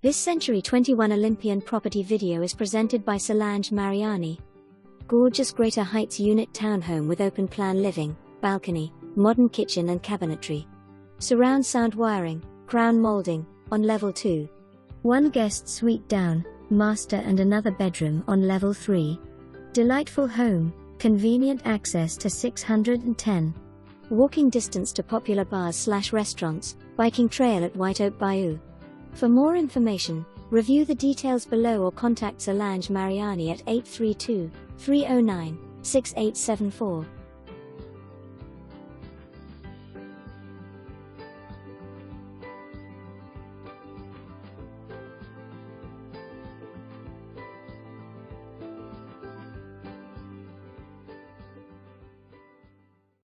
This Century 21 Olympian property video is presented by Solange Mariani. Gorgeous Greater Heights unit townhome with open plan living, balcony, modern kitchen and cabinetry. Surround sound wiring, crown molding, on level 2. One guest suite down, master and another bedroom on level 3. Delightful home, convenient access to 610. Walking distance to popular bars/restaurants, biking trail at White Oak Bayou. For more information, review the details below or contact Solange Mariani at 832-309-6874.